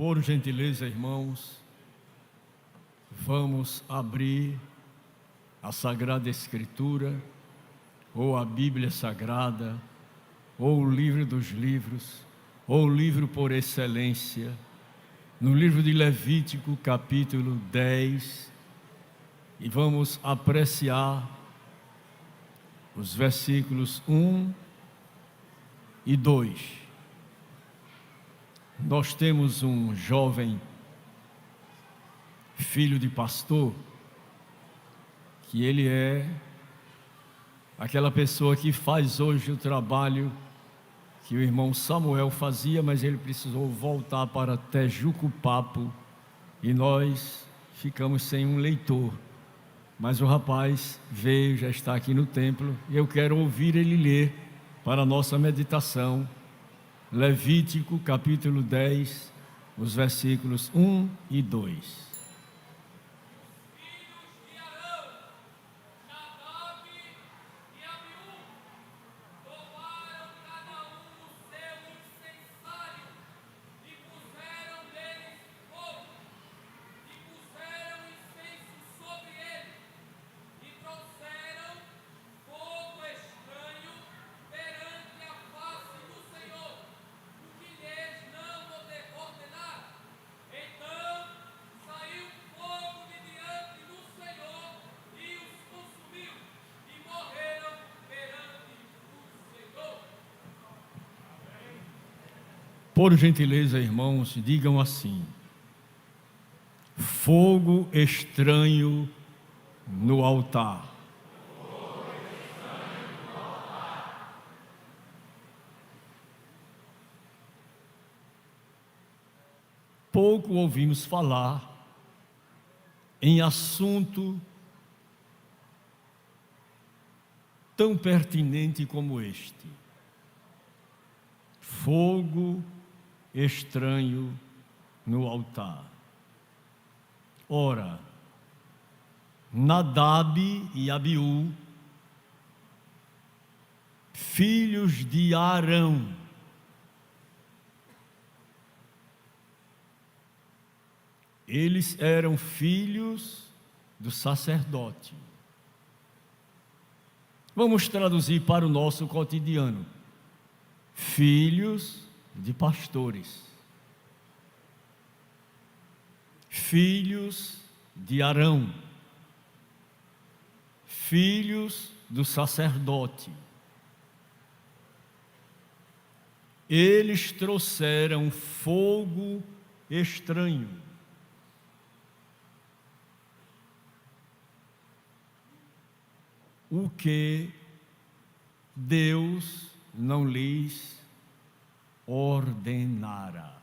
Por gentileza, irmãos, vamos abrir a Sagrada Escritura, ou a Bíblia Sagrada, ou o livro dos livros, ou o livro por excelência, no livro de Levítico, capítulo 10, e vamos apreciar os versículos 1 e 2. Nós temos um jovem filho de pastor, que ele é aquela pessoa que faz hoje o trabalho que o irmão Samuel fazia, mas ele precisou voltar para Tejucupapo e nós ficamos sem um leitor. Mas o rapaz veio, já está aqui no templo, e eu quero ouvir ele ler para a nossa meditação, Levítico capítulo 10, os versículos 1 e 2. Por gentileza, irmãos, digam assim: fogo estranho no altar. Pouco ouvimos falar em assunto tão pertinente como este. Fogo estranho no altar. Ora, Nadab e Abiú, filhos de Arão, eles eram filhos do sacerdote. Vamos traduzir para o nosso cotidiano: filhos de pastores, filhos de Arão, filhos do sacerdote. Eles trouxeram fogo estranho. O que Deus não lhes ordenara.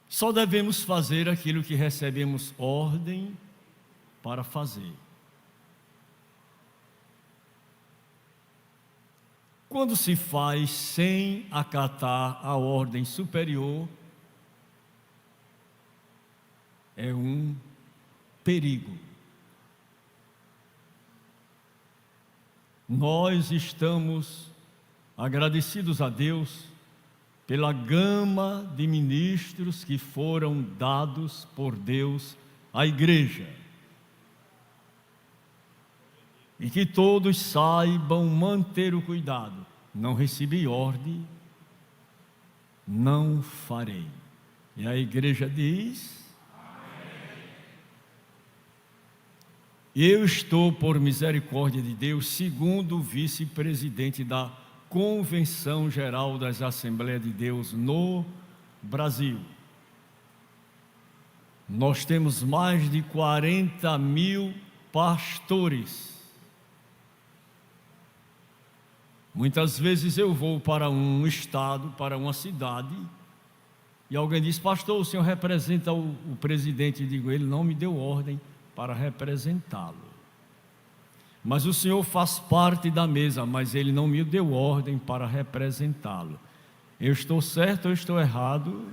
Só devemos fazer aquilo que recebemos ordem para fazer. Quando se faz sem acatar a ordem superior, é um perigo. Nós estamos agradecidos a Deus pela gama de ministros que foram dados por Deus à igreja. E que todos saibam manter o cuidado. Não recebi ordem, não farei. E a igreja diz: eu estou, por misericórdia de Deus, segundo o vice-presidente da Convenção Geral das Assembleias de Deus no Brasil. Nós temos mais de 40 mil pastores. Muitas vezes eu vou para um estado, para uma cidade, e alguém diz: pastor, o senhor representa o presidente? Eu digo: ele não me deu ordem para representá-lo. Mas o senhor faz parte da mesa, mas ele não me deu ordem para representá-lo. Eu estou certo ou estou errado?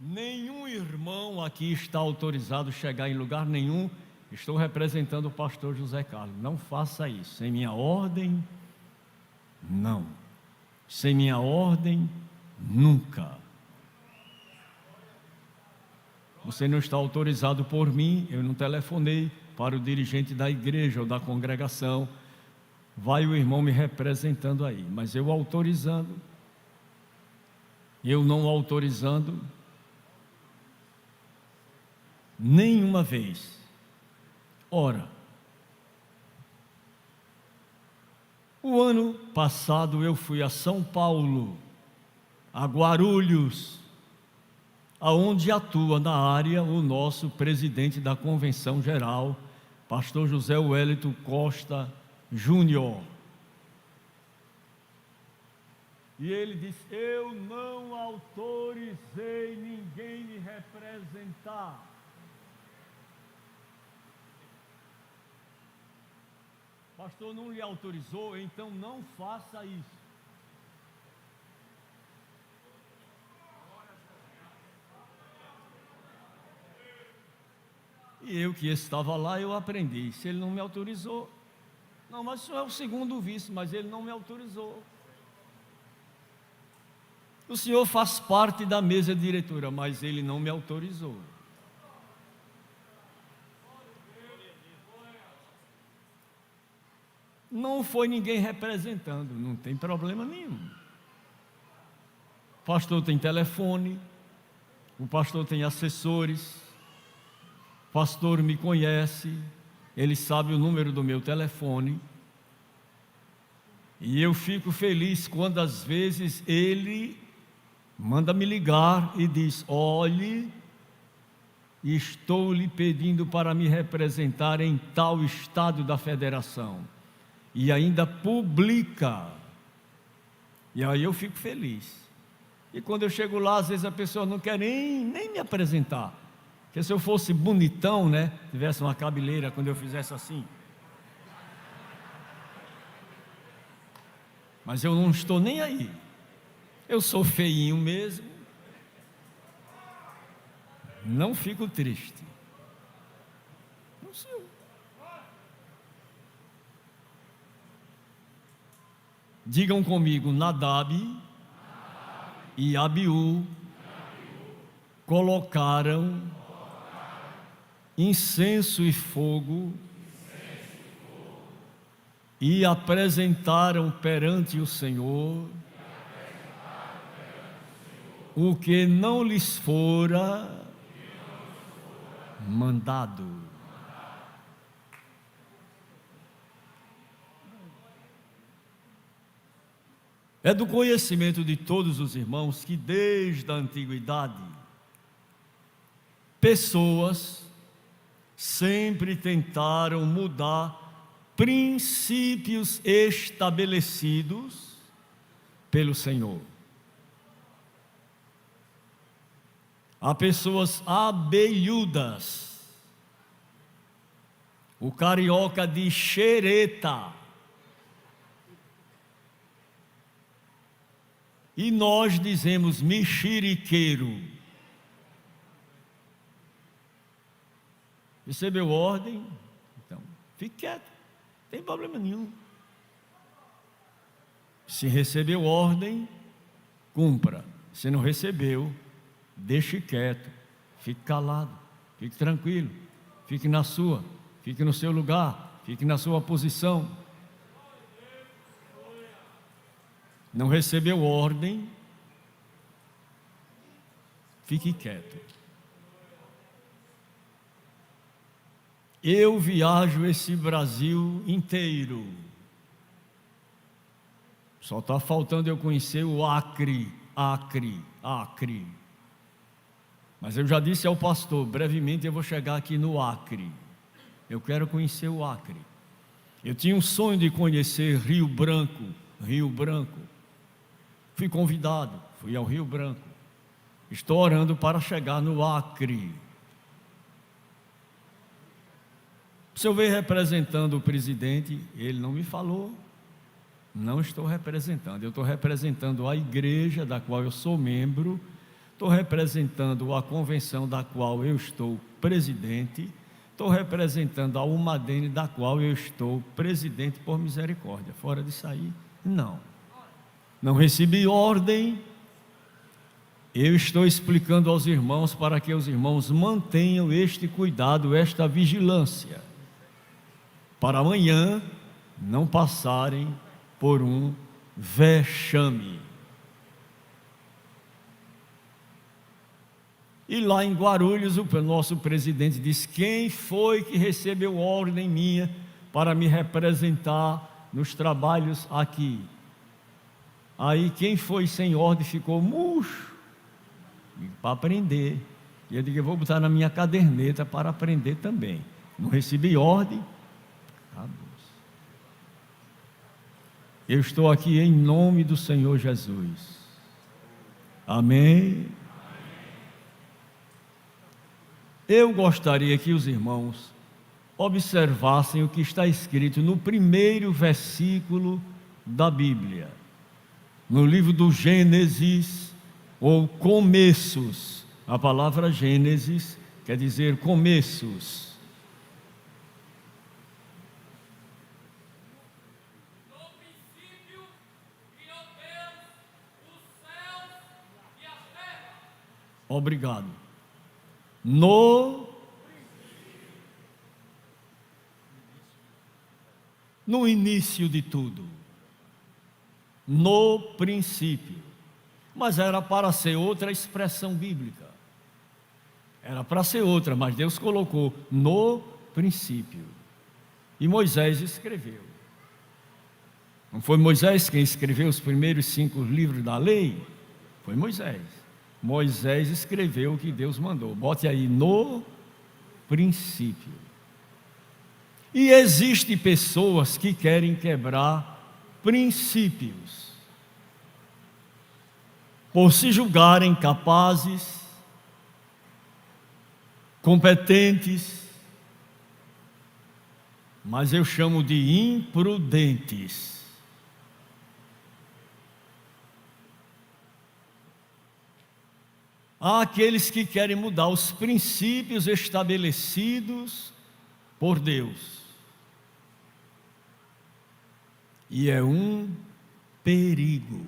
Nenhum irmão aqui está autorizado a chegar em lugar nenhum. Estou representando o pastor José Carlos. Não faça isso. Sem minha ordem, não. Sem minha ordem, nunca. Você não está autorizado por mim. Eu não telefonei para o dirigente da igreja ou da congregação. Vai o irmão me representando aí. Mas eu autorizando, eu não autorizando, nenhuma vez. Ora, o ano passado eu fui a São Paulo, a Guarulhos, aonde atua na área o nosso presidente da Convenção Geral, pastor José Wellington Costa Júnior. E ele disse: eu não autorizei ninguém me representar. Pastor, não lhe autorizou, então não faça isso. E eu que estava lá, eu aprendi. Se ele não me autorizou, não, mas isso é o segundo vice, mas ele não me autorizou. O senhor faz parte da mesa diretora, mas ele não me autorizou. Não foi ninguém representando, não tem problema nenhum. O pastor tem telefone, o pastor tem assessores, o pastor me conhece, ele sabe o número do meu telefone. E eu fico feliz quando às vezes ele manda me ligar e diz: olhe, estou lhe pedindo para me representar em tal estado da federação. E ainda publica. E aí eu fico feliz. E quando eu chego lá, às vezes a pessoa não quer nem me apresentar. Porque se eu fosse bonitão, né, tivesse uma cabeleira, quando eu fizesse assim. Mas eu não estou nem aí. Eu sou feinho mesmo. Não fico triste. Não sei. Digam comigo: Nadab e Abiú colocaram incenso e fogo e apresentaram perante o Senhor o que não lhes fora mandado. É do conhecimento de todos os irmãos que desde a antiguidade pessoas sempre tentaram mudar princípios estabelecidos pelo Senhor. Há pessoas abelhudas, o carioca diz xereta, e nós dizemos mexeriqueiro. Recebeu ordem? Então, fique quieto, não tem problema nenhum. Se recebeu ordem, cumpra. Se não recebeu, deixe quieto, fique calado, fique tranquilo, fique na sua, fique no seu lugar, fique na sua posição. Não recebeu ordem, fique quieto. Eu viajo esse Brasil inteiro. Só está faltando eu conhecer o Acre. Mas eu já disse ao pastor, brevemente eu vou chegar aqui no Acre. Eu quero conhecer o Acre. Eu tinha um sonho de conhecer Rio Branco. Fui convidado, fui ao Rio Branco. Estou orando para chegar no Acre. Se eu ver representando o presidente, ele não me falou. Não estou representando, eu estou representando a igreja da qual eu sou membro. estou representando a convenção da qual eu estou presidente, estou representando a Umadene da qual eu estou presidente por misericórdia. Fora disso aí, não. Não recebi ordem. Eu estou explicando aos irmãos para que os irmãos mantenham este cuidado, esta vigilância, para amanhã não passarem por um vexame. E lá em Guarulhos, o nosso presidente disse: quem foi que recebeu ordem minha para me representar nos trabalhos aqui? Aí quem foi sem ordem ficou murcho, para aprender. E eu digo: eu vou botar na minha caderneta para aprender também. Não recebi ordem, acabou. Eu estou aqui em nome do Senhor Jesus. Amém. Eu gostaria que os irmãos observassem o que está escrito no primeiro versículo da Bíblia, no livro do Gênesis, ou começos. A palavra Gênesis quer dizer começos. No princípio criou Deus os céus e a terra. Obrigado. No início de tudo, no princípio. Mas era para ser outra expressão bíblica. Era para ser outra, mas Deus colocou no princípio. E Moisés escreveu. Não foi Moisés quem escreveu os primeiros 5 livros da lei? Foi Moisés. Moisés escreveu o que Deus mandou. Bote aí, no princípio. E existem pessoas que querem quebrar princípios, por se julgarem capazes, competentes, mas eu chamo de imprudentes. Há aqueles que querem mudar os princípios estabelecidos por Deus. E é um perigo.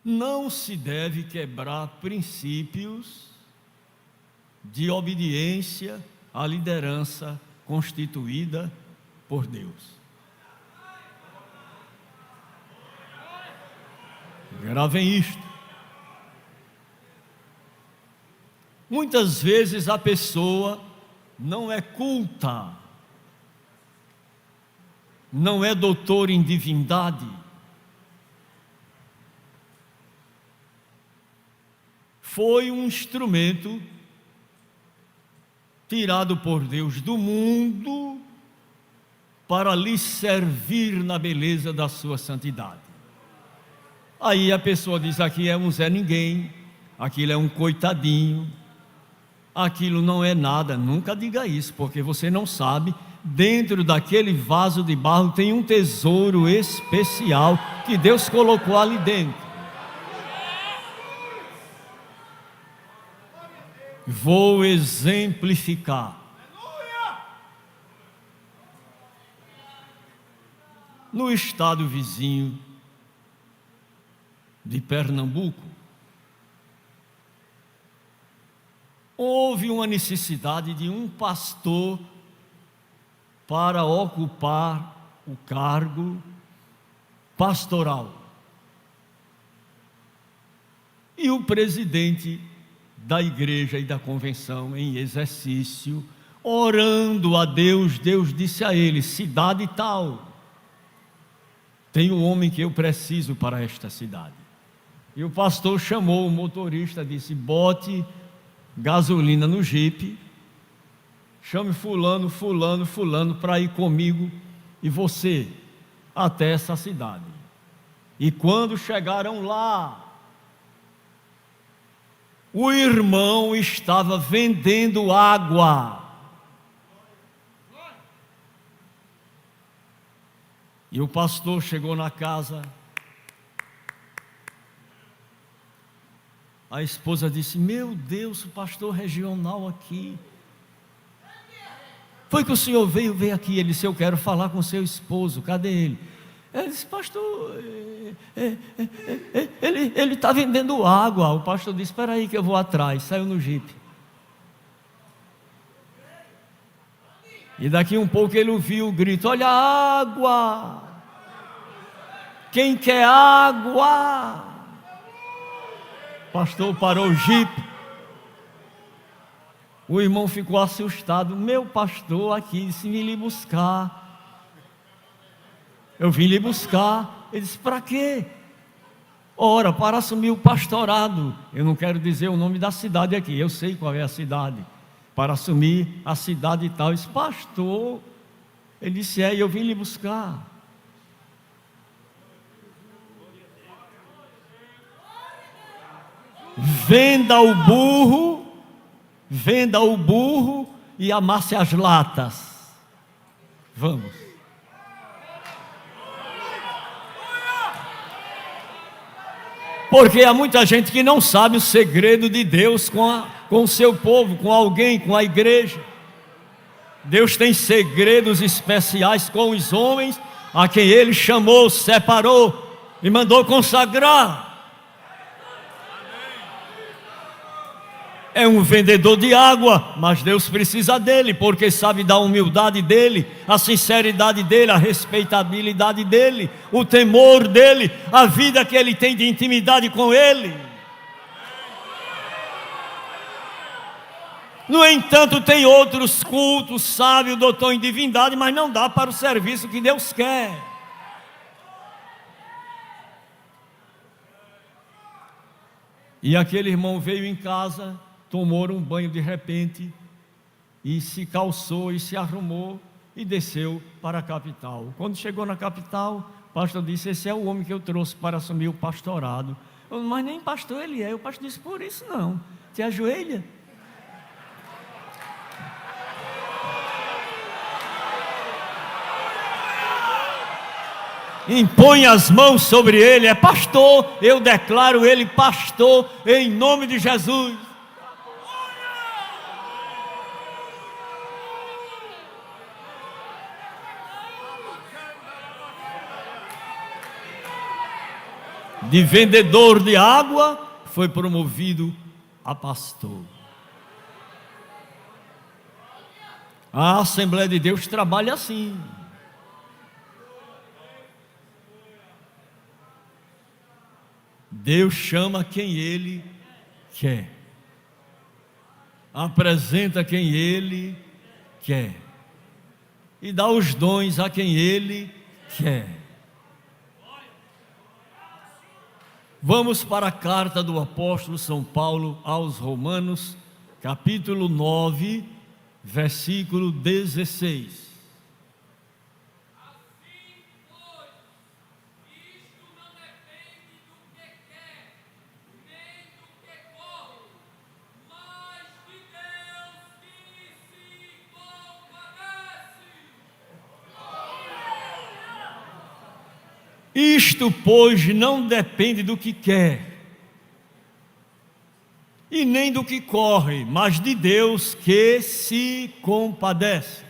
Não se deve quebrar princípios de obediência à liderança constituída por Deus. Gravem isto. Muitas vezes a pessoa não é culta, não é doutor em divindade, foi um instrumento tirado por Deus do mundo para lhe servir na beleza da sua santidade. Aí a pessoa diz: aqui é um Zé Ninguém, aquilo é um coitadinho, aquilo não é nada. Nunca diga isso, porque você não sabe, dentro daquele vaso de barro tem um tesouro especial que Deus colocou ali dentro. Vou exemplificar. No estado vizinho de Pernambuco, houve uma necessidade de um pastor para ocupar o cargo pastoral. E o presidente da igreja e da convenção em exercício, orando a Deus, Deus disse a ele: cidade tal, tem um homem que eu preciso para esta cidade. E o pastor chamou o motorista, disse: bote gasolina no jipe, chame fulano, fulano, fulano para ir comigo e você até essa cidade. E quando chegaram lá, o irmão estava vendendo água. E o pastor chegou na casa. A esposa disse: meu Deus, o pastor regional aqui. Foi que o senhor veio aqui. Ele disse: eu quero falar com seu esposo. Cadê ele? Ele disse: pastor, ele está vendendo água. O pastor disse: espera aí que eu vou atrás. Saiu no jipe. E daqui um pouco ele ouviu o grito: olha a água! Quem quer água? O pastor parou o jipe. O irmão ficou assustado. Meu pastor aqui disse: vim lhe buscar. Eu vim lhe buscar. Ele disse: para quê? Ora, para assumir o pastorado. Eu não quero dizer o nome da cidade aqui, eu sei qual é a cidade. Para assumir a cidade e tal. Eu disse: pastor. Ele disse: eu vim lhe buscar. Venda o burro e amasse as latas. Vamos. Porque há muita gente que não sabe o segredo de Deus com o seu povo, com alguém, com a igreja. Deus tem segredos especiais com os homens a quem Ele chamou, separou e mandou consagrar. É um vendedor de água, mas Deus precisa dele, porque sabe da humildade dele, a sinceridade dele, a respeitabilidade dele, o temor dele, a vida que ele tem de intimidade com ele. No entanto, tem outros cultos, sabe, o doutor em divindade, mas não dá para o serviço que Deus quer. E aquele irmão veio em casa, tomou um banho de repente, e se calçou e se arrumou, e desceu para a capital. Quando chegou na capital, o pastor disse: esse é o homem que eu trouxe para assumir o pastorado. Mas nem pastor ele é. O pastor disse: por isso não, te ajoelha. Impõe as mãos sobre ele. É pastor, eu declaro ele pastor em nome de Jesus. De vendedor de água foi promovido a pastor. A Assembleia de Deus trabalha assim. Deus chama quem Ele quer, apresenta quem Ele quer e dá os dons a quem Ele quer. Vamos para a carta do apóstolo São Paulo aos Romanos, capítulo 9, versículo 16. Isto, pois, não depende do que quer, e nem do que corre, mas de Deus que se compadece.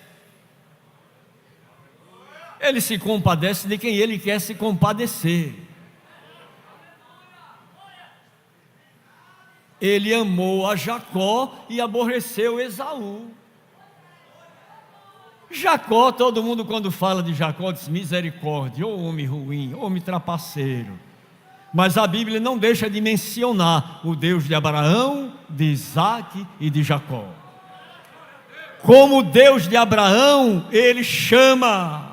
Ele se compadece de quem Ele quer se compadecer. Ele amou a Jacó e aborreceu Esaú. Jacó, todo mundo quando fala de Jacó diz: misericórdia, ô homem ruim, homem trapaceiro. Mas a Bíblia não deixa de mencionar o Deus de Abraão, de Isaque e de Jacó. Como Deus de Abraão, Ele chama.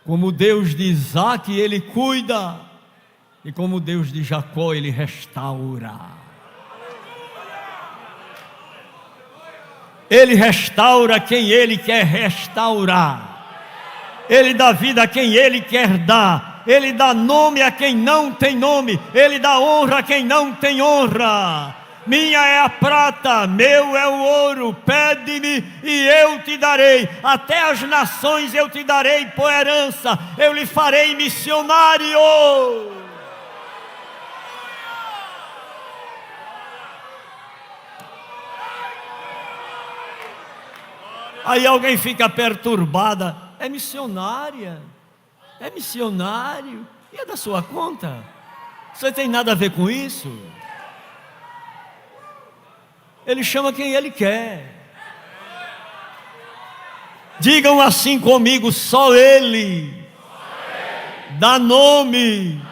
Como Deus de Isaque, Ele cuida. E como Deus de Jacó, Ele restaura. Ele restaura quem Ele quer restaurar. Ele dá vida a quem Ele quer dar. Ele dá nome a quem não tem nome. Ele dá honra a quem não tem honra. Minha é a prata, meu é o ouro, pede-me e eu te darei, até as nações eu te darei por herança, eu lhe farei missionário. Aí alguém fica perturbada, é missionária, é missionário, e é da sua conta? Você tem nada a ver com isso? Ele chama quem Ele quer. Digam assim comigo: só Ele dá nome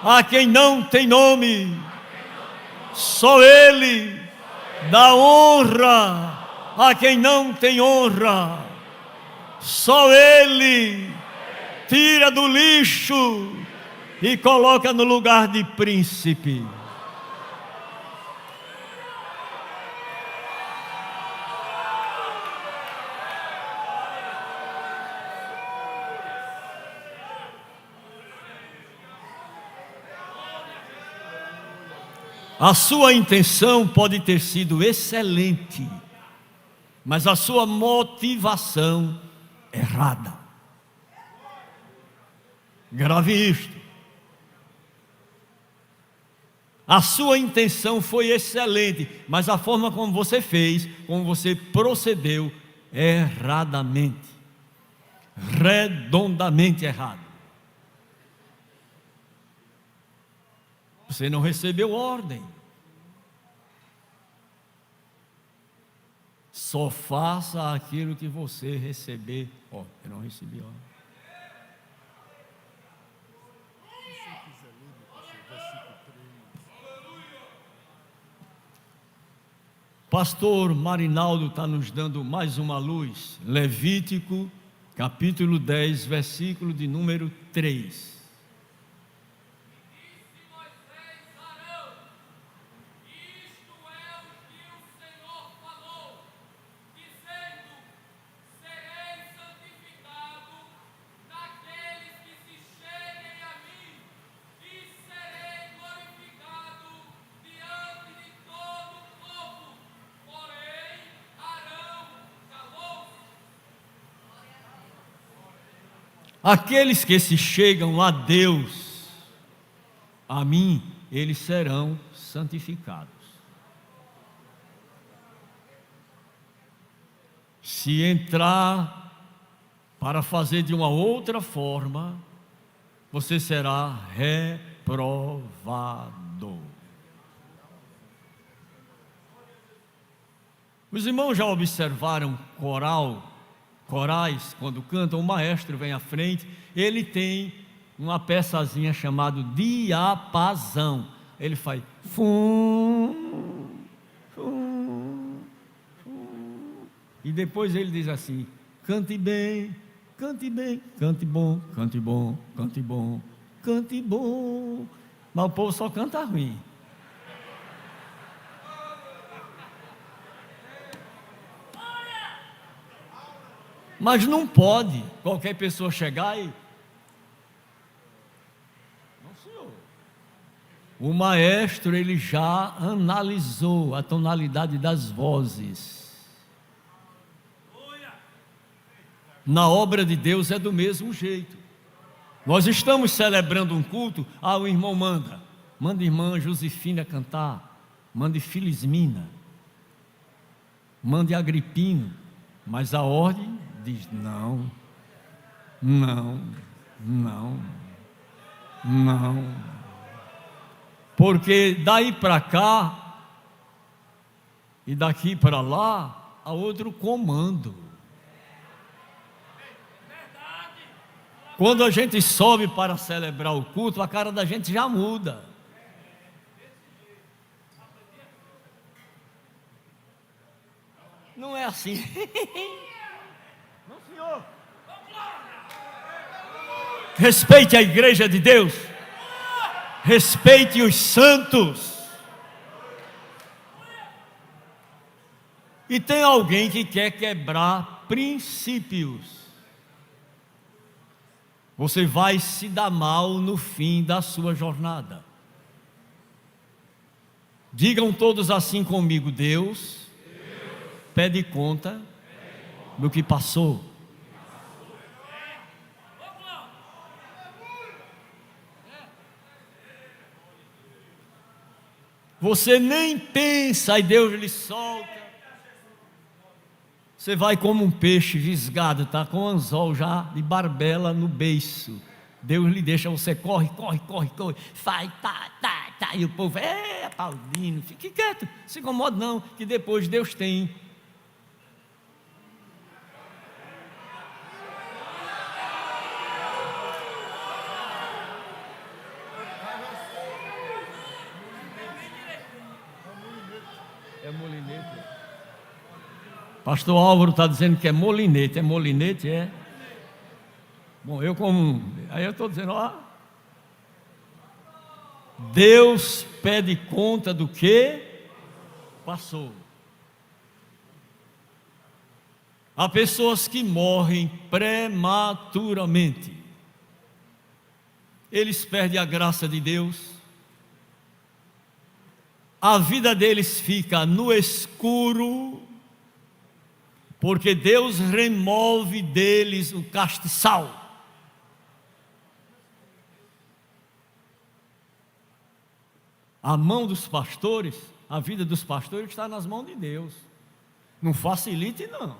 a quem não tem nome. Só Ele dá honra a quem não tem honra. Só Ele tira do lixo e coloca no lugar de príncipe. A sua intenção pode ter sido excelente, mas a sua motivação errada. Grave isto. A sua intenção foi excelente, mas a forma como você fez, como você procedeu, erradamente, redondamente errado. Você não recebeu ordem. Só faça aquilo que você receber. Eu não recebi ordem. Pastor Marinaldo está nos dando mais uma luz. Levítico, capítulo 10, versículo de número 3. Aqueles que se chegam a Deus, a mim, eles serão santificados. Se entrar para fazer de uma outra forma, você será reprovado. Os irmãos já observaram corais, quando cantam, o maestro vem à frente, ele tem uma peçazinha chamada diapasão. Ele faz fum, fum, fum, e depois ele diz assim: cante bem, cante bem, cante bom, cante bom, cante bom, cante bom. Mas o povo só canta ruim. Mas não pode qualquer pessoa chegar e... Não, senhor. O maestro, ele já analisou a tonalidade das vozes. Na obra de Deus é do mesmo jeito. Nós estamos celebrando um culto, o irmão manda a irmã Josefina cantar, mande Filismina, mande Agripino, mas a ordem diz: não, não, não, não, porque daí para cá e daqui para lá há outro comando. Quando a gente sobe para celebrar o culto, a cara da gente já muda. Não é assim. Não, senhor. Respeite a igreja de Deus. Respeite os santos. E tem alguém que quer quebrar princípios. Você vai se dar mal no fim da sua jornada. Digam todos assim comigo: Deus pede conta do que passou. Você nem pensa e Deus lhe solta. Você vai como um peixe visgado, está com o anzol já de barbela no beiço. Deus lhe deixa, você corre, faz, tá. E o povo, aplaudindo, fique quieto, se incomoda não, que depois Deus tem. É molinete. Pastor Álvaro está dizendo que é molinete. É molinete, é? Bom, aí eu estou dizendo, Deus pede conta do que passou. Há pessoas que morrem prematuramente. Eles perdem a graça de Deus. A vida deles fica no escuro, porque Deus remove deles o castiçal. A mão dos pastores, a vida dos pastores está nas mãos de Deus. Não facilite, não.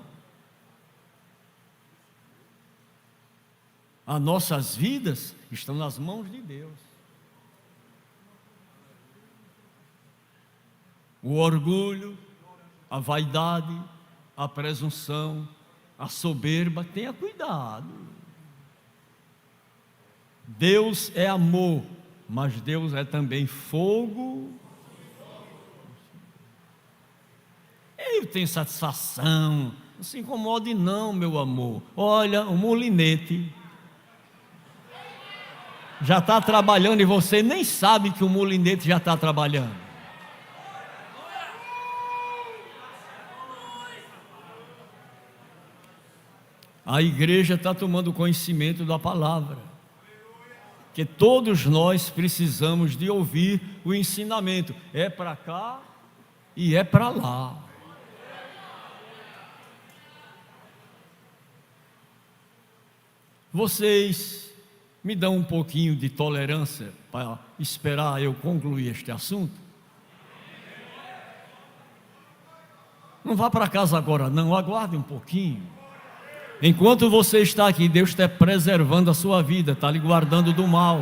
As nossas vidas estão nas mãos de Deus. O orgulho, a vaidade, a presunção, a soberba, tenha cuidado. Deus é amor, mas Deus é também fogo. Eu tenho satisfação, não se incomode não, meu amor. Olha, o molinete já está trabalhando e você nem sabe que o molinete já está trabalhando. A igreja está tomando conhecimento da palavra, que todos nós precisamos de ouvir o ensinamento, é para cá e é para lá. Vocês me dão um pouquinho de tolerância para esperar eu concluir este assunto? Não vá para casa agora não, aguarde um pouquinho. Enquanto você está aqui, Deus está preservando a sua vida, está lhe guardando do mal.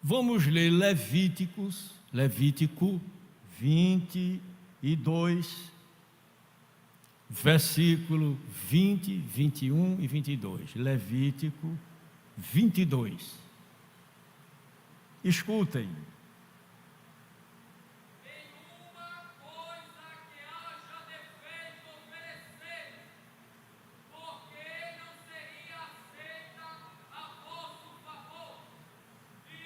Vamos ler Levítico 22, versículo 20, 21 e 22. Levítico 22. Escutem. Nenhuma coisa que haja defeito oferecer, porque não seria aceita a vosso favor. E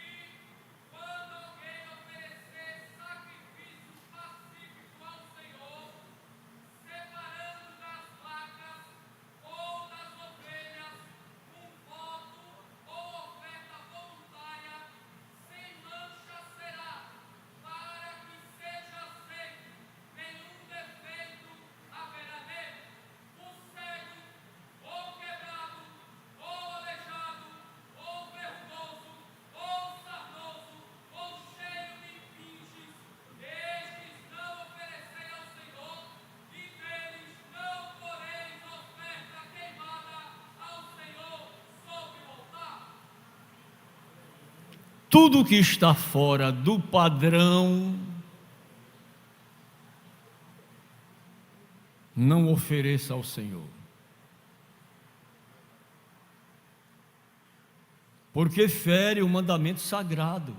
quando alguém oferecer sacrifício pacífico ao Senhor, separando das vacas ou das ovelhas um voto ou oferta voluntária, sem mancha será, para que seja aceito. Nenhum defeito haverá nele. O cego, ou quebrado, ou aleijado, ou vergonhoso, ou sarnoso, ou cheio de pinches, estes não oferecei ao Senhor, e deles não poreis oferta queimada ao Senhor sobre o altar. Tudo que está fora do padrão, não ofereça ao Senhor. Porque fere o mandamento sagrado.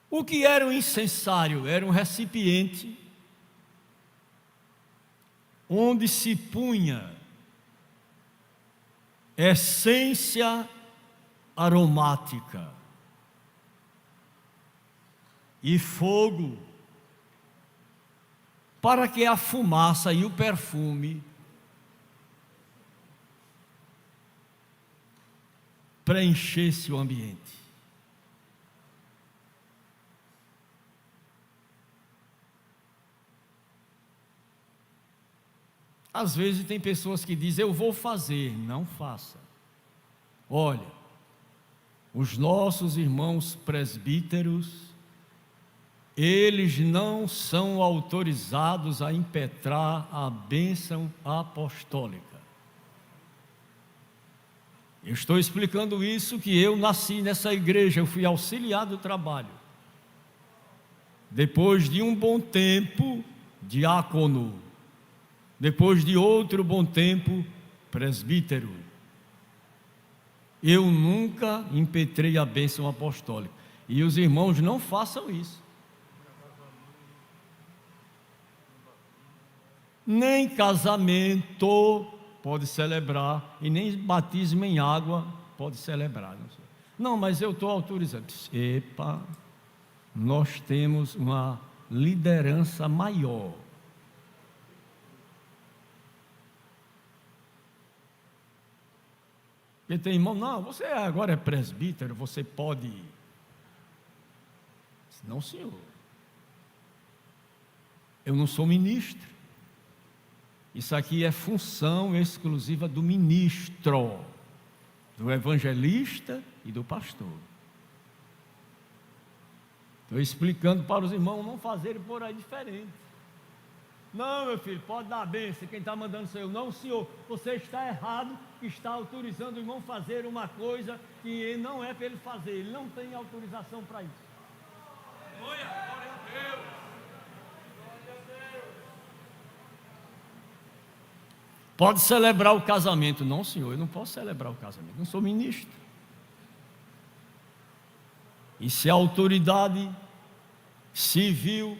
O que era um incensário? Era um recipiente onde se punha essência aromática. e fogo, para que a fumaça e o perfume preenchesse o ambiente. Às vezes tem pessoas que dizem, eu vou fazer, não faça. Olha, os nossos irmãos presbíteros, eles não são autorizados a impetrar a bênção apostólica. Eu estou explicando isso que eu nasci nessa igreja, eu fui auxiliar do trabalho. Depois de um bom tempo, diácono. Depois de outro bom tempo, presbítero. Eu nunca impetrei a bênção apostólica. E os irmãos não façam isso. Nem casamento pode celebrar, e nem batismo em água pode celebrar. Não, mas eu estou autorizando. Epa, nós temos uma liderança maior. Porque tem irmão, não, você agora é presbítero, você pode. Não, senhor. Eu não sou ministro. Isso aqui é função exclusiva do ministro, do evangelista e do pastor. Estou explicando para os irmãos não fazerem por aí diferente. Não, meu filho, pode dar a bênção, quem está mandando sou eu. Não, senhor, você está errado, está autorizando o irmão fazer uma coisa que não é para ele fazer, ele não tem autorização para isso. Glória a Deus. Pode celebrar o casamento. Não, senhor, eu não posso celebrar o casamento, não sou ministro. E se a autoridade civil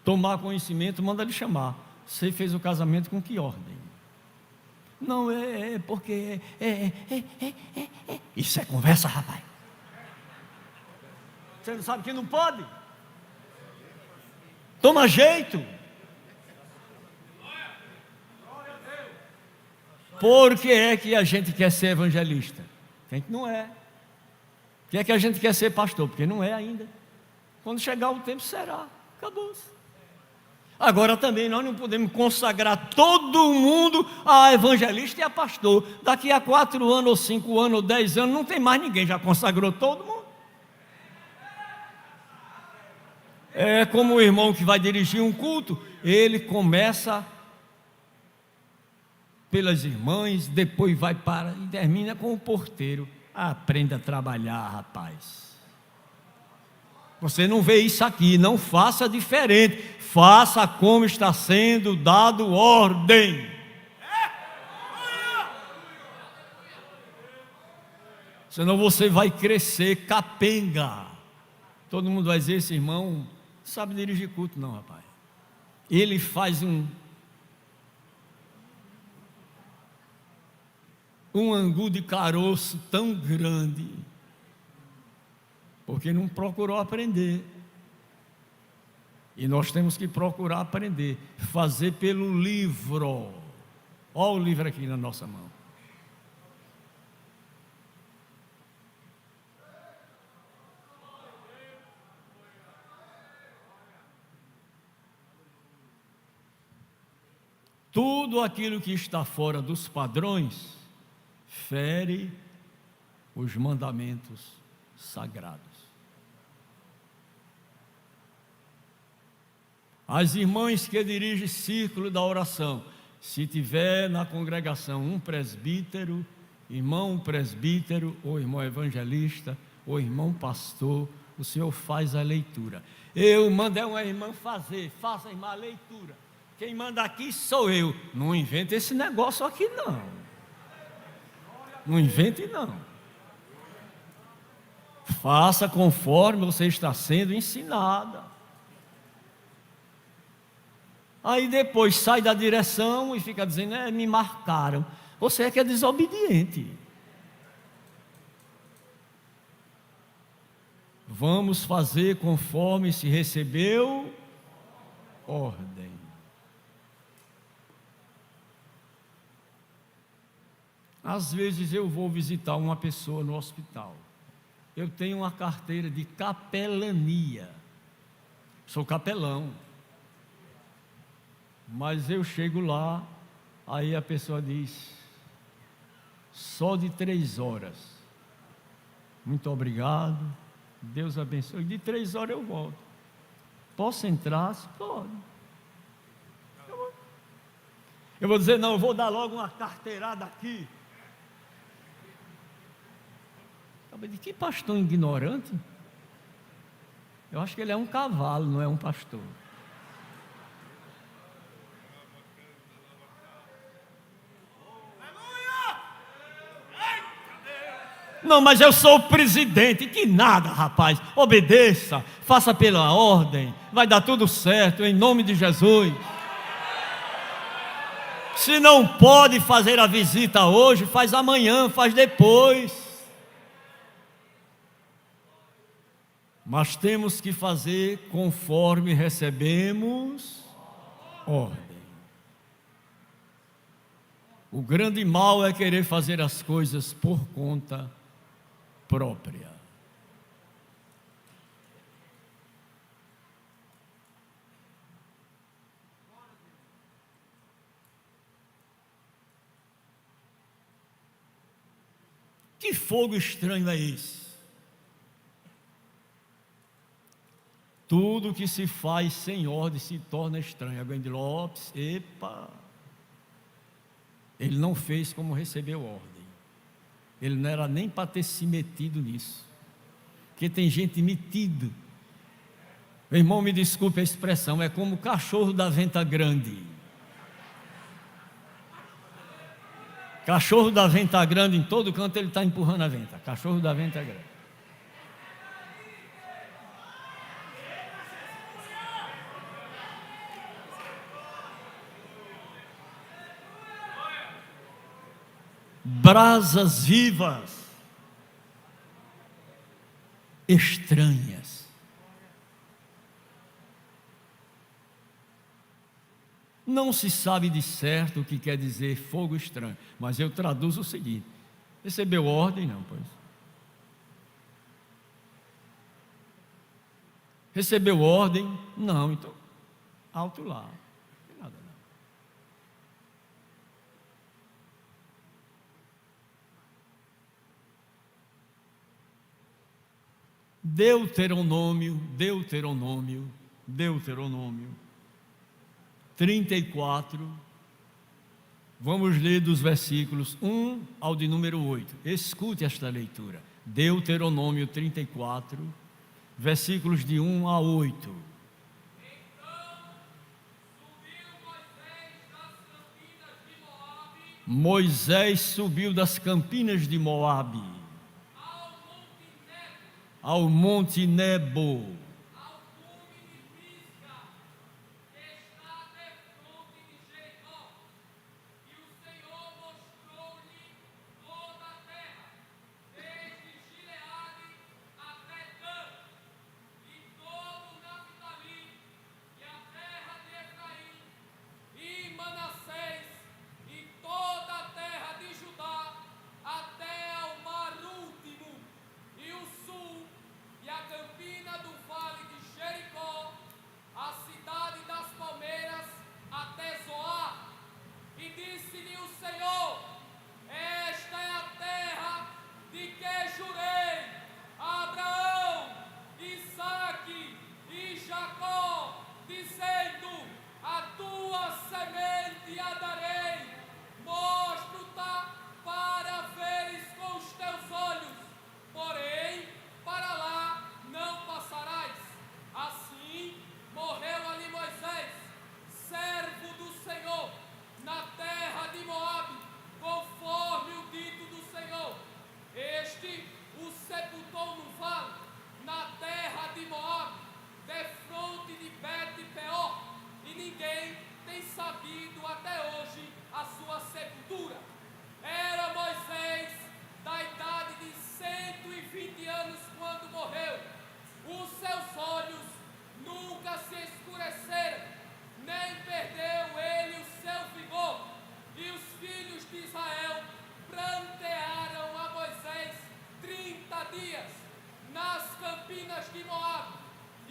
tomar conhecimento, manda ele chamar. Você fez o casamento com que ordem? Não, porque isso é conversa, rapaz. Você não sabe que não pode? Toma jeito. Por que é que a gente quer ser evangelista? Quem que não é? Por que é que a gente quer ser pastor? Porque não é ainda. Quando chegar o tempo será. Acabou-se. Agora também nós não podemos consagrar todo mundo a evangelista e a pastor. Daqui a 4 anos, ou 5 anos, ou 10 anos, não tem mais ninguém, já consagrou todo mundo. É como o irmão que vai dirigir um culto, ele começa pelas irmãs, depois vai para e termina com o porteiro. Aprenda a trabalhar, rapaz. Você não vê isso aqui, não faça diferente, faça como está sendo dado ordem. Senão você vai crescer capenga. Todo mundo vai dizer, esse irmão não sabe dirigir culto não, rapaz. Ele faz um angu de caroço tão grande, porque não procurou aprender. E nós temos que procurar aprender, fazer pelo livro. Olha o livro aqui na nossa mão. Tudo aquilo que está fora dos padrões fere os mandamentos sagrados. As irmãs que dirigem círculo da oração, se tiver na congregação um presbítero, irmão presbítero, ou irmão evangelista, ou irmão pastor, o senhor faz a leitura. Eu mandei uma irmã fazer, faça a irmã a leitura. Quem manda aqui sou eu. Não invente esse negócio aqui não. Não invente não. Faça conforme você está sendo ensinada. Aí depois sai da direção e fica dizendo, me marcaram. Você é que é desobediente. Vamos fazer conforme se recebeu ordem. Às vezes eu vou visitar uma pessoa no hospital. Eu tenho uma carteira de capelania. Sou capelão. Mas eu chego lá, aí a pessoa diz: só de 3 horas. Muito obrigado, Deus abençoe. De 3 horas eu volto. Posso entrar? Pode. Eu vou dizer: não, eu vou dar logo uma carteirada aqui. De que pastor ignorante? Eu acho que ele é um cavalo, não é um pastor. Não, mas eu sou o presidente. Que nada, rapaz. Obedeça, faça pela ordem, vai dar tudo certo, em nome de Jesus. Se não pode fazer a visita hoje, faz amanhã, faz depois. Mas temos que fazer conforme recebemos ordem. O grande mal é querer fazer as coisas por conta própria. Que fogo estranho é esse? Tudo que se faz sem ordem se torna estranho. A Gandhi Lopes, epa, ele não fez como recebeu ordem. Ele não era nem para ter se metido nisso. Porque tem gente metida. Meu irmão, me desculpe a expressão, é como o cachorro da venta grande. Cachorro da venta grande, em todo canto ele está empurrando a venta. Cachorro da venta grande. Brasas vivas, estranhas. Não se sabe de certo o que quer dizer fogo estranho, mas eu traduzo o seguinte: recebeu ordem? Não, pois. Recebeu ordem? Não, então, alto lá. Não tem nada não. Deuteronômio 34, vamos ler dos versículos 1 ao de número 8. Escute esta leitura. Deuteronômio 34, versículos de 1 a 8. Moisés subiu das campinas de Moabe ao monte Nebo, ao cume de Pisga, que está defronte de Jericó, e o Senhor mostrou-lhe toda a terra, desde Gileade até Dan, e todo o Naphtali, e a terra de Efraim, e Manassés, e toda a terra de Judá, até ao mar último, e o sul, e a campina do vale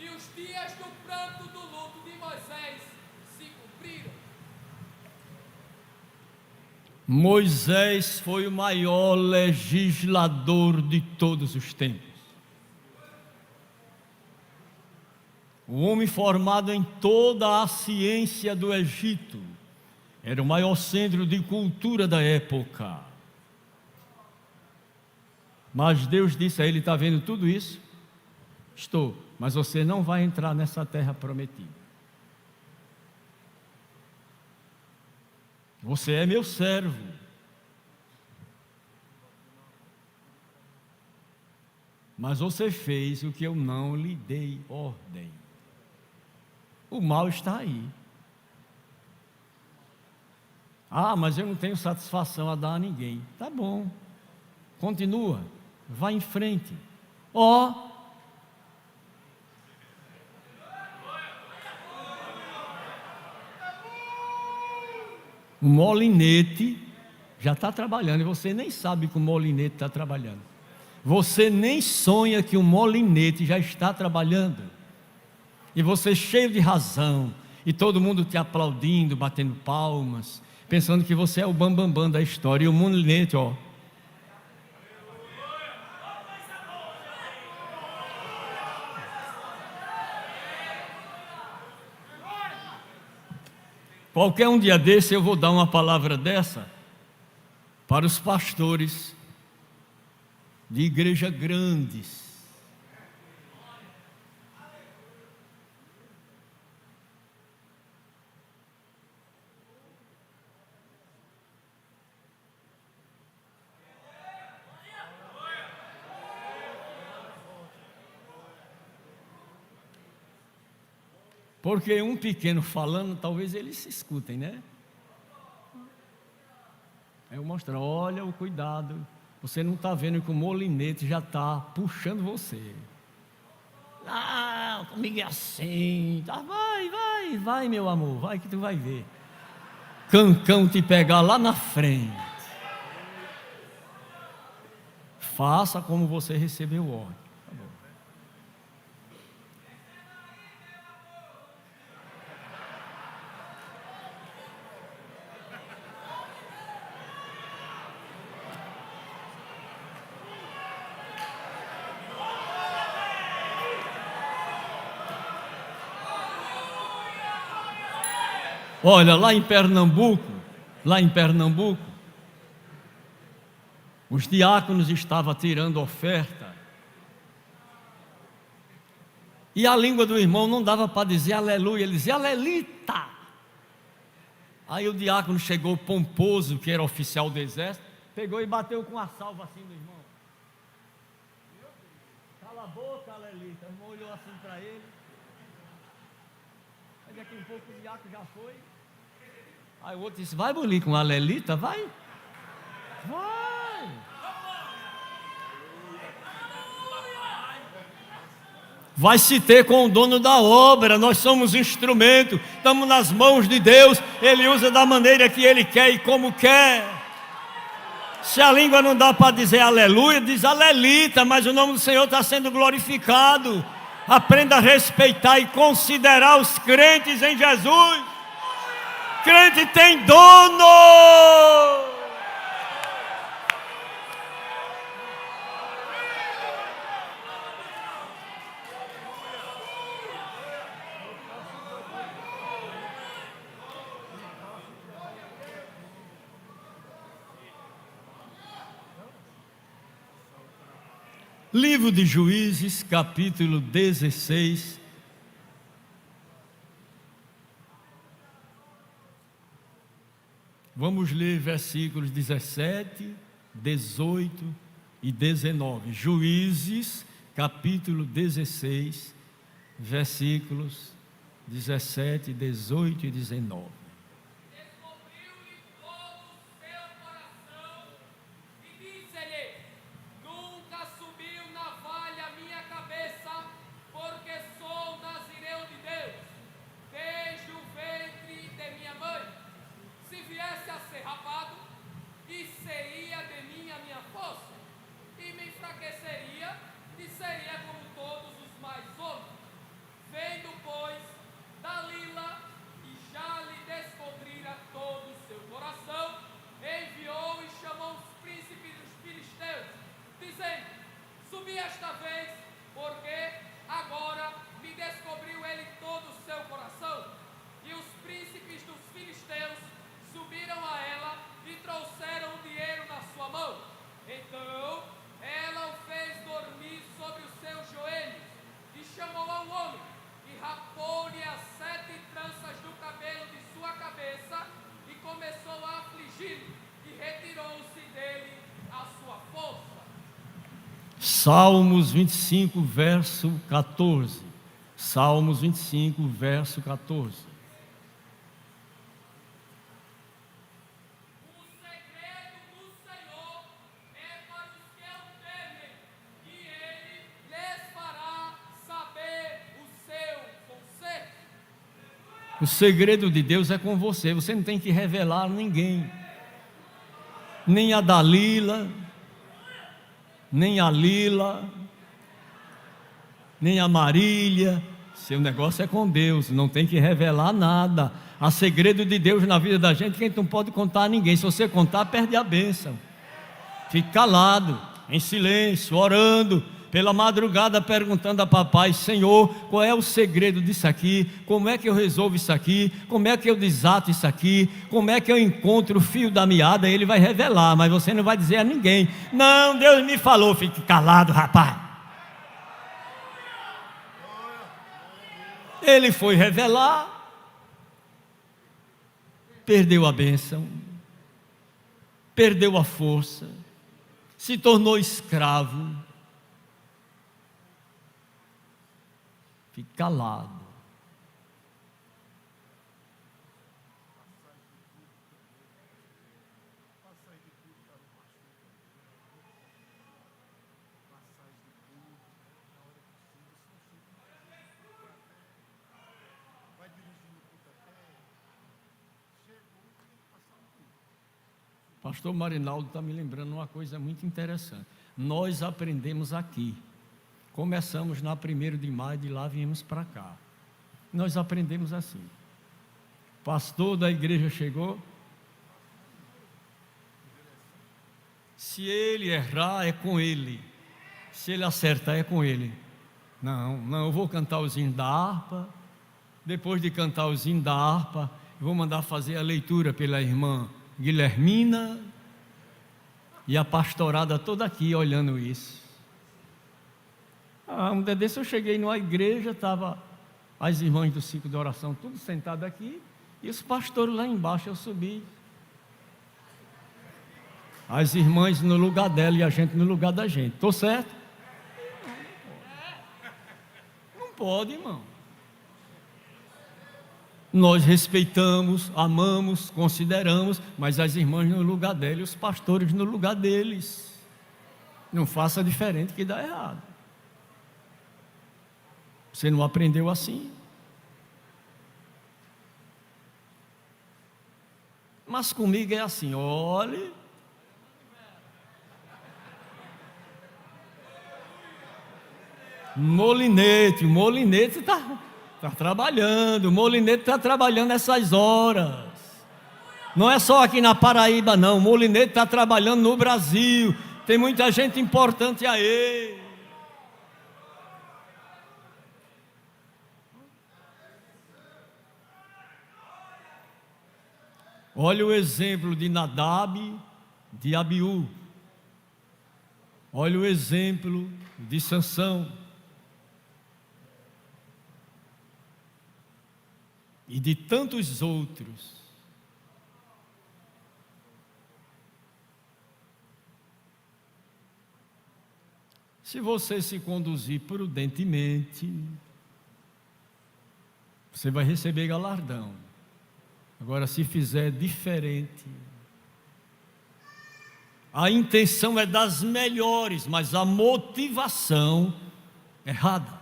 e os dias do pranto do luto de Moisés se cumpriram. Moisés foi o maior legislador de todos os tempos. O homem formado em toda a ciência do Egito. Era o maior centro de cultura da época. Mas Deus disse a ele: está vendo tudo isso? Estou, mas você não vai entrar nessa terra prometida. Você é meu servo. Mas você fez o que eu não lhe dei ordem. O mal está aí. Ah, mas eu não tenho satisfação a dar a ninguém. Tá bom. Continua. Vai em frente. Ó. O molinete já está trabalhando e você nem sabe que o molinete está trabalhando. Você nem sonha que o molinete já está trabalhando. E você cheio de razão, e todo mundo te aplaudindo, batendo palmas, pensando que você é o bambambam da história, e o molinete, ó. Qualquer um dia desse eu vou dar uma palavra dessa para os pastores de igreja grandes. Porque um pequeno falando, talvez eles se escutem, né? Aí eu mostro: olha o cuidado, você não está vendo que o molinete já está puxando você. Ah, comigo é assim, tá, vai meu amor, vai que tu vai ver. Cancão te pegar lá na frente. Faça como você recebeu ordem. Olha, lá em Pernambuco, os diáconos estavam tirando oferta, e a língua do irmão não dava para dizer aleluia, ele dizia alelita. Aí o diácono chegou pomposo, que era oficial do exército, pegou e bateu com a salva assim no irmão. Cala a boca, alelita. O irmão olhou assim para ele. Aí daqui a pouco o diácono já foi. Aí o outro disse: vai bulir com a alelita, vai. Vai. Vai se ter com o dono da obra. Nós somos instrumento, estamos nas mãos de Deus. Ele usa da maneira que Ele quer e como quer. Se a língua não dá para dizer aleluia, diz alelita, mas o nome do Senhor está sendo glorificado. Aprenda a respeitar e considerar os crentes em Jesus. Crente tem dono. Livro de Juízes, capítulo 16. Vamos ler versículos 17, 18 e 19. Juízes, capítulo 16, versículos 17, 18 e 19. Descobriu-lhe todo o seu coração e disse-lhe: nunca subiu navalha a minha cabeça, porque sou nazireu de Deus, desde o ventre de minha mãe. Se viesse a ser rapado, e seria de mim a minha força, e me enfraqueceria, e seria como todos os mais homens. começou a afligi-lo e retirou-se dele a sua força. Salmos 25, verso 14. Salmos 25, verso 14. O segredo do Senhor é para os que o temem, e ele lhes fará saber o seu conserto. O segredo de Deus é com você. Você não tem que revelar a ninguém. Nem a Dalila, nem a Lila, nem a Marília. Seu negócio é com Deus, não tem que revelar nada. Há segredo de Deus na vida da gente que a gente não pode contar a ninguém. Se você contar, perde a bênção. Fique calado, em silêncio, orando, pela madrugada perguntando a papai: Senhor, qual é o segredo disso aqui? Como é que eu resolvo isso aqui? Como é que eu desato isso aqui? Como é que eu encontro o fio da meada? Ele vai revelar, mas você não vai dizer a ninguém. Não, Deus me falou. Fique calado, rapaz. Ele foi revelar, perdeu a bênção, perdeu a força, se tornou escravo. Fique calado. Pastor Marinaldo está me lembrando uma coisa muito interessante. Nós aprendemos aqui. Começamos na 1º de maio, de lá viemos para cá. Nós aprendemos assim. Pastor da igreja chegou. Se ele errar, é com ele. Se ele acertar, é com ele. Não, eu vou cantar os hinos da harpa. Depois de cantar os hinos da harpa, eu vou mandar fazer a leitura pela irmã Guilhermina, e a pastorada toda aqui olhando isso. Um dia desse eu cheguei numa igreja, estava as irmãs do ciclo de oração tudo sentado aqui, e os pastores lá embaixo. Eu subi, as irmãs no lugar dela e a gente no lugar da gente. Estou certo? Não pode, irmão. Nós respeitamos, amamos, consideramos, mas as irmãs no lugar delas e os pastores no lugar deles. Não faça diferente que dá errado. Você não aprendeu assim. Mas comigo é assim, olhe. Molinete, o molinete está trabalhando, o molinete está trabalhando essas horas. Não é só aqui na Paraíba não, o molinete está trabalhando no Brasil. Tem muita gente importante aí. Olha o exemplo de Nadab, de Abiú. Olha o exemplo de Sansão. E de tantos outros. Se você se conduzir prudentemente, você vai receber galardão. Agora, se fizer diferente, a intenção é das melhores, mas a motivação errada.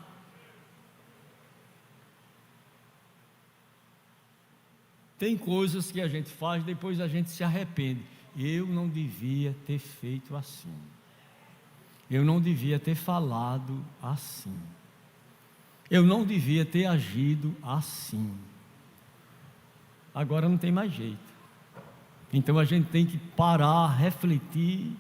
Tem coisas que a gente faz, depois a gente se arrepende. Eu não devia ter feito assim. Eu não devia ter falado assim. Eu não devia ter agido assim. Agora não tem mais jeito. Então a gente tem que parar, refletir.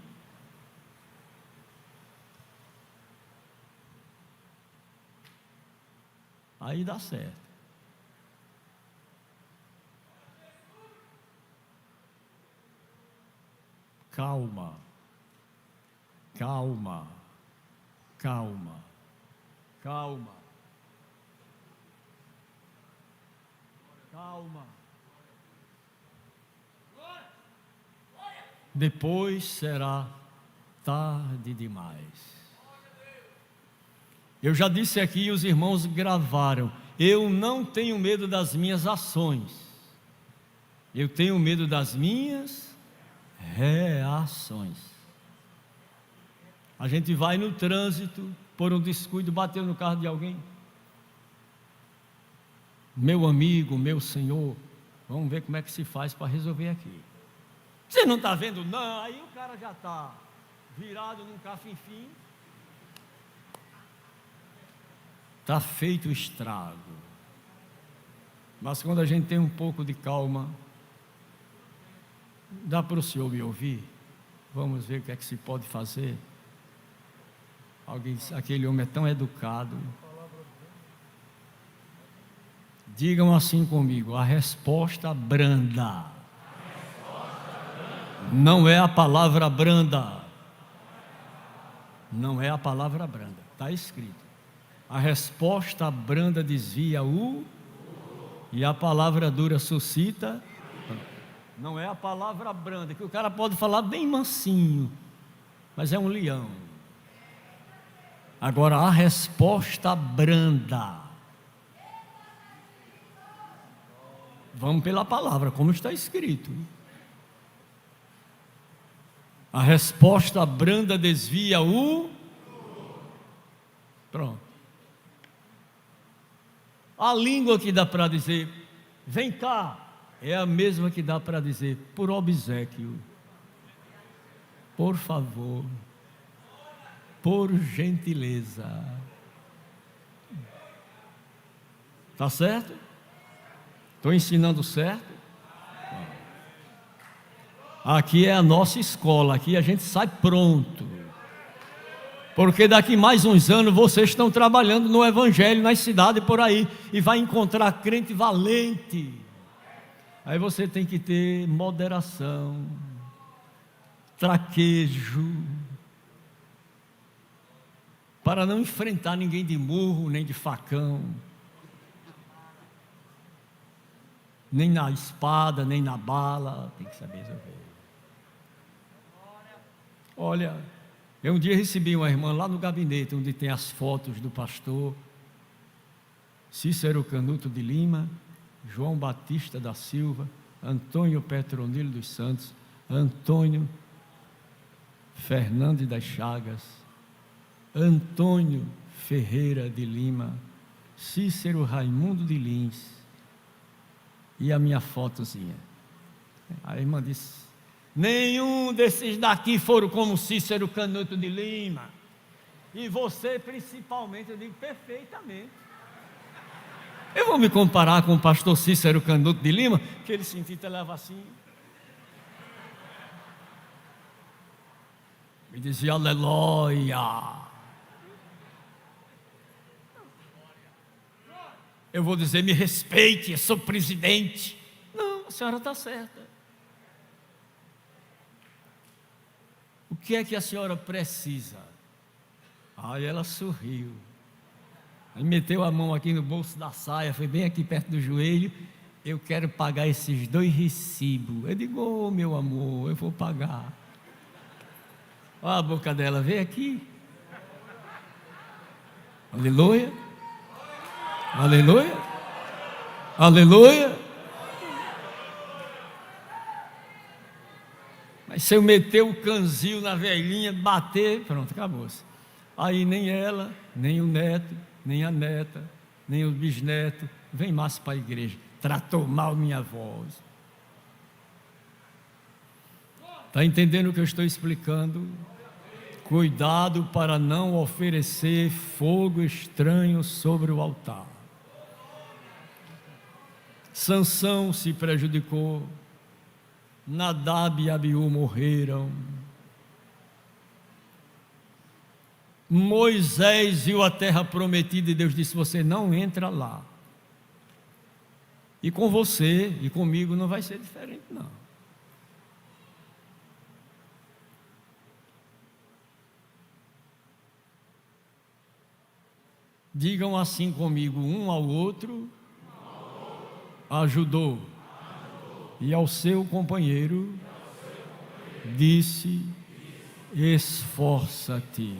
Aí dá certo. Calma, calma, calma, calma, calma. depois será tarde demais. Eu já disse aqui e os irmãos gravaram: eu não tenho medo das minhas ações, eu tenho medo das minhas reações. A gente vai no trânsito, por um descuido, bateu no carro de alguém. Meu amigo, meu senhor, vamos ver como é que se faz para resolver aqui. Você não está vendo? Não. Aí o cara já está virado num cafifim. Está feito o estrago. Mas quando a gente tem um pouco de calma, dá para o senhor me ouvir? Vamos ver o que é que se pode fazer. Alguém disse: aquele homem é tão educado. Digam assim comigo: a resposta branda. Não é a palavra branda. Não é a palavra branda. Está escrito. A resposta branda desvia o, e a palavra dura suscita. Não é a palavra branda, que o cara pode falar bem mansinho, mas é um leão. Agora, a resposta branda. Vamos pela palavra, como está escrito. A resposta branda desvia o. Pronto. A língua que dá para dizer, vem cá, é a mesma que dá para dizer, por obséquio, por favor, por gentileza. Está certo? Estou ensinando certo? Aqui é a nossa escola, aqui a gente sai pronto. Porque daqui mais uns anos vocês estão trabalhando no evangelho, nas cidades por aí, e vai encontrar crente valente. Aí você tem que ter moderação, traquejo, para não enfrentar ninguém de murro, nem de facão, nem na espada, nem na bala. Tem que saber resolver. Olha, eu um dia recebi uma irmã lá no gabinete, onde tem as fotos do pastor Cícero Canuto de Lima, João Batista da Silva, Antônio Petronilo dos Santos, Antônio Fernandes das Chagas, Antônio Ferreira de Lima, Cícero Raimundo de Lins, e a minha fotozinha. A irmã disse: nenhum desses daqui foram como Cícero Canuto de Lima. E você principalmente. Eu digo: perfeitamente. Eu vou me comparar com o pastor Cícero Canuto de Lima, que ele se intitulava assim. Me dizia aleluia. Eu vou dizer: me respeite, eu sou presidente. Não, a senhora está certa. O que é que a senhora precisa? Aí ela sorriu. Aí meteu a mão aqui no bolso da saia, foi bem aqui perto do joelho. Eu quero pagar esses 2 recibos. Eu digo: oh, meu amor, eu vou pagar. Olha a boca dela, vem aqui. Aleluia. Aleluia. Aleluia. Mas se eu meter o canzil na velhinha, bater, pronto, acabou-se. Aí nem ela, nem o neto, nem a neta, nem o bisneto vem mais para a igreja. Tratou mal minha voz. Está entendendo o que eu estou explicando? Cuidado para não oferecer fogo estranho sobre o altar. Sansão se prejudicou, Nadab e Abiú morreram, Moisés viu a terra prometida e Deus disse: você não entra lá. E com você e comigo não vai ser diferente, não. Digam assim comigo: um ao outro ajudou, e ao seu companheiro disse: esforça-te.